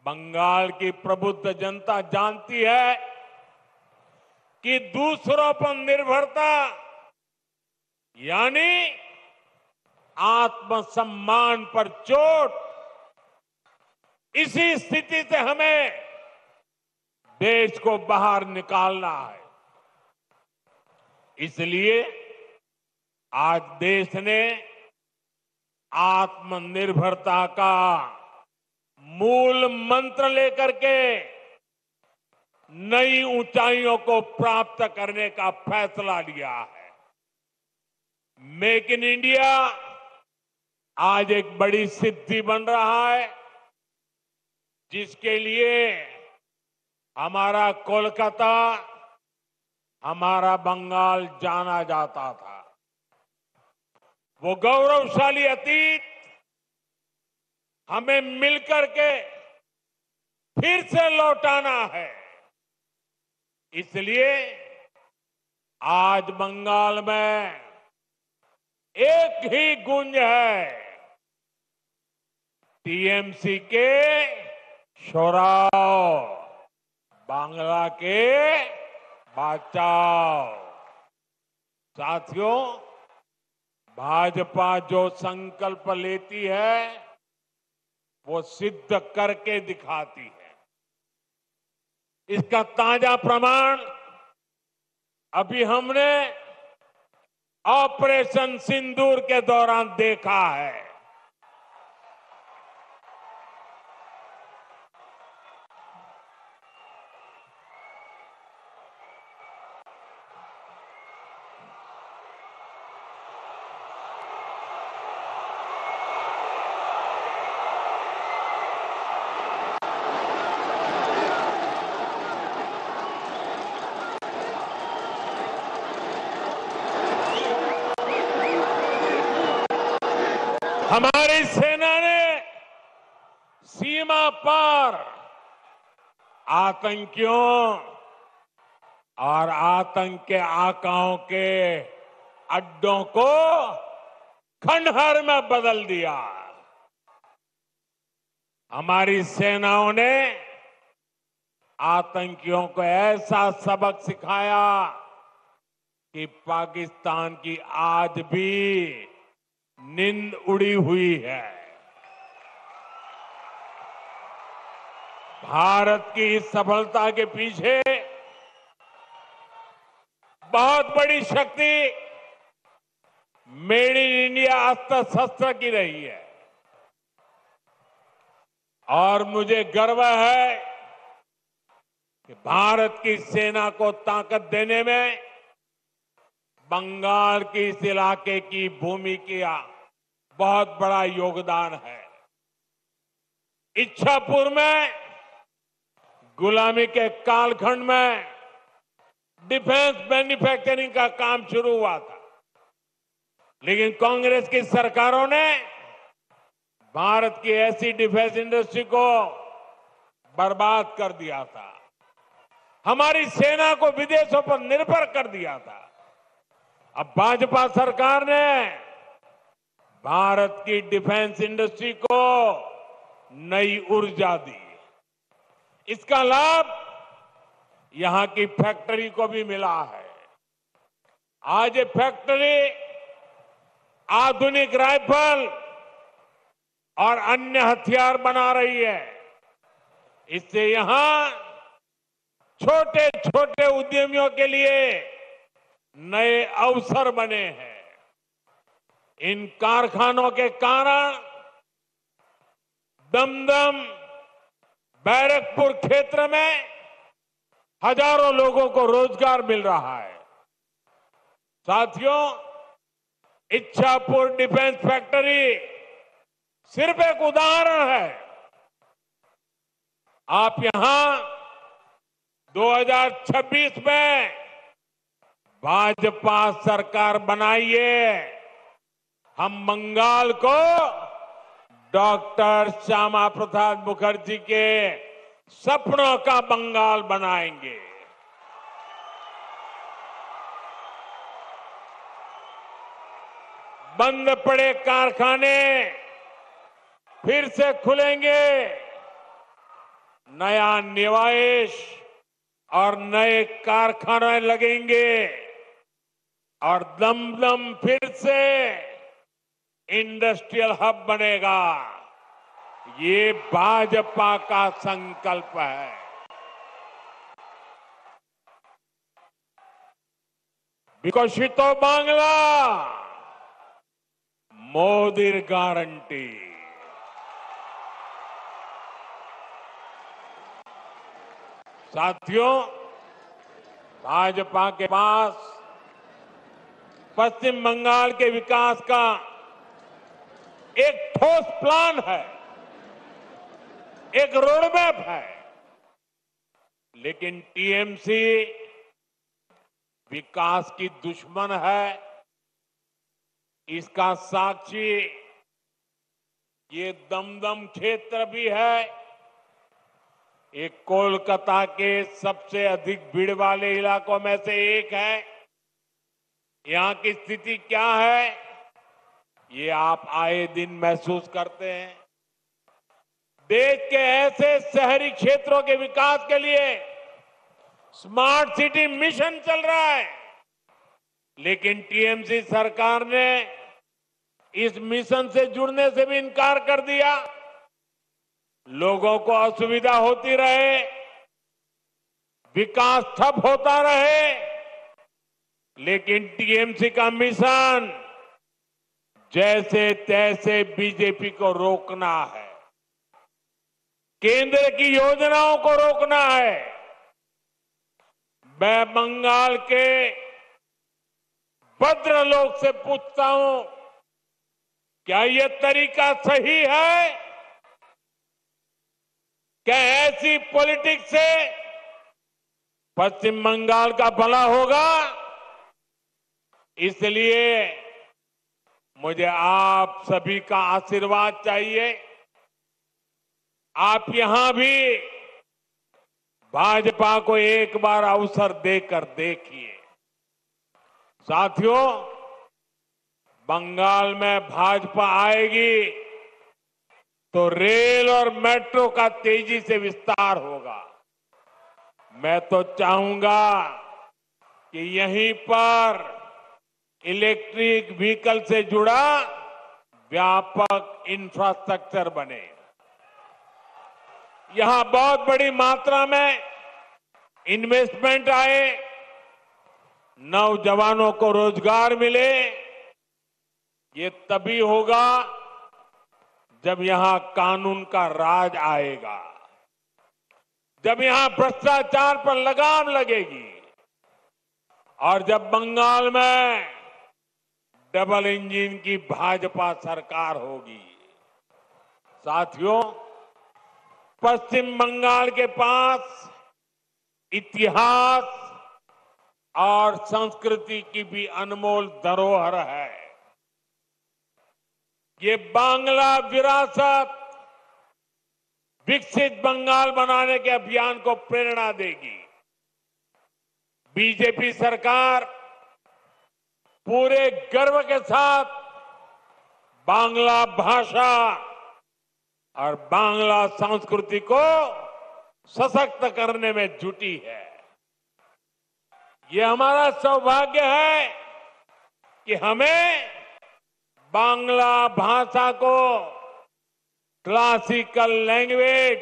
बंगाल की प्रबुद्ध जनता जानती है कि दूसरों पर निर्भरता यानी आत्मसम्मान पर चोट। इसी स्थिति से हमें देश को बाहर निकालना है। इसलिए आज देश ने आत्मनिर्भरता का मूल मंत्र लेकर के नई ऊंचाइयों को प्राप्त करने का फैसला लिया है। मेक इन इंडिया आज एक बड़ी सिद्धि बन रहा है, जिसके लिए हमारा कोलकाता, हमारा बंगाल जाना जाता था। वो गौरवशाली अतीत हमें मिलकर के फिर से लौटाना है। इसलिए आज बंगाल में एक ही गूंज है, टीएमसी के शोराव, बांग्ला के बचाओ। साथियों, भाजपा जो संकल्प लेती है वो सिद्ध करके दिखाती है। इसका ताजा प्रमाण अभी हमने ऑपरेशन सिंदूर के दौरान देखा है। हमारी सेना ने सीमा पार आतंकियों और आतंक के आकाओं के अड्डों को खंडहर में बदल दिया। हमारी सेनाओं ने आतंकियों को ऐसा सबक सिखाया कि पाकिस्तान की आज भी नींद उड़ी हुई है। भारत की इस सफलता के पीछे बहुत बड़ी शक्ति मेड इन इंडिया अस्त्र शस्त्र की रही है। और मुझे गर्व है कि भारत की सेना को ताकत देने में बंगाल के इस इलाके की भूमि का बहुत बड़ा योगदान है। इच्छापुर में गुलामी के कालखंड में डिफेंस मैन्युफैक्चरिंग का काम शुरू हुआ था, लेकिन कांग्रेस की सरकारों ने भारत की ऐसी डिफेंस इंडस्ट्री को बर्बाद कर दिया था, हमारी सेना को विदेशों पर निर्भर कर दिया था। अब भाजपा सरकार ने भारत की डिफेंस इंडस्ट्री को नई ऊर्जा दी। इसका लाभ यहां की फैक्ट्री को भी मिला है। आज ये फैक्ट्री आधुनिक राइफल और अन्य हथियार बना रही है। इससे यहां छोटे छोटे उद्यमियों के लिए नए अवसर बने हैं। इन कारखानों के कारण दमदम, बैरकपुर क्षेत्र में हजारों लोगों को रोजगार मिल रहा है। साथियों, इच्छापुर डिफेंस फैक्ट्री सिर्फ एक उदाहरण है। आप यहां 2026 में भाजपा सरकार बनाइए, हम बंगाल को डॉक्टर श्यामा प्रसाद मुखर्जी के सपनों का बंगाल बनाएंगे। बंद पड़े कारखाने फिर से खुलेंगे, नया निवेश और नए कारखाने लगेंगे और दमदम फिर से इंडस्ट्रियल हब बनेगा। ये भाजपा का संकल्प है। विकसितो बांग्ला, मोदीर गारंटी। साथियों, भाजपा के पास पश्चिम बंगाल के विकास का एक ठोस प्लान है, एक रोडमैप है, लेकिन टीएमसी विकास की दुश्मन है। इसका साक्षी ये दमदम क्षेत्र भी है। एक कोलकाता के सबसे अधिक भीड़ वाले इलाकों में से एक है। यहां की स्थिति क्या है, ये आप आए दिन महसूस करते हैं। देश के ऐसे शहरी क्षेत्रों के विकास के लिए स्मार्ट सिटी मिशन चल रहा है, लेकिन टीएमसी सरकार ने इस मिशन से जुड़ने से भी इनकार कर दिया। लोगों को असुविधा होती रहे, विकास ठप होता रहे, लेकिन टीएमसी का मिशन जैसे तैसे बीजेपी को रोकना है, केंद्र की योजनाओं को रोकना है। मैं बंगाल के भद्रलोक से पूछता हूं, क्या यह तरीका सही है? क्या ऐसी पॉलिटिक्स से पश्चिम बंगाल का भला होगा? इसलिए मुझे आप सभी का आशीर्वाद चाहिए। आप यहां भी भाजपा को एक बार अवसर देकर देखिए। साथियों, बंगाल में भाजपा आएगी तो रेल और मेट्रो का तेजी से विस्तार होगा। मैं तो चाहूंगा कि यहीं पर इलेक्ट्रिक व्हीकल से जुड़ा व्यापक इंफ्रास्ट्रक्चर बने। यहां बहुत बड़ी मात्रा में इन्वेस्टमेंट आए, नौजवानों को रोजगार मिले। ये तभी होगा जब यहां कानून का राज आएगा, जब यहां भ्रष्टाचार पर लगाम लगेगी और जब बंगाल में डबल इंजन की भाजपा सरकार होगी। साथियों, पश्चिम बंगाल के पास इतिहास और संस्कृति की भी अनमोल धरोहर है। ये बांग्ला विरासत विकसित बंगाल बनाने के अभियान को प्रेरणा देगी। बीजेपी सरकार पूरे गर्व के साथ बांग्ला भाषा और बांग्ला संस्कृति को सशक्त करने में जुटी है। ये हमारा सौभाग्य है कि हमें बांग्ला भाषा को क्लासिकल लैंग्वेज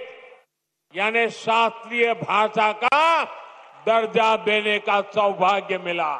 यानी शास्त्रीय भाषा का दर्जा देने का सौभाग्य मिला।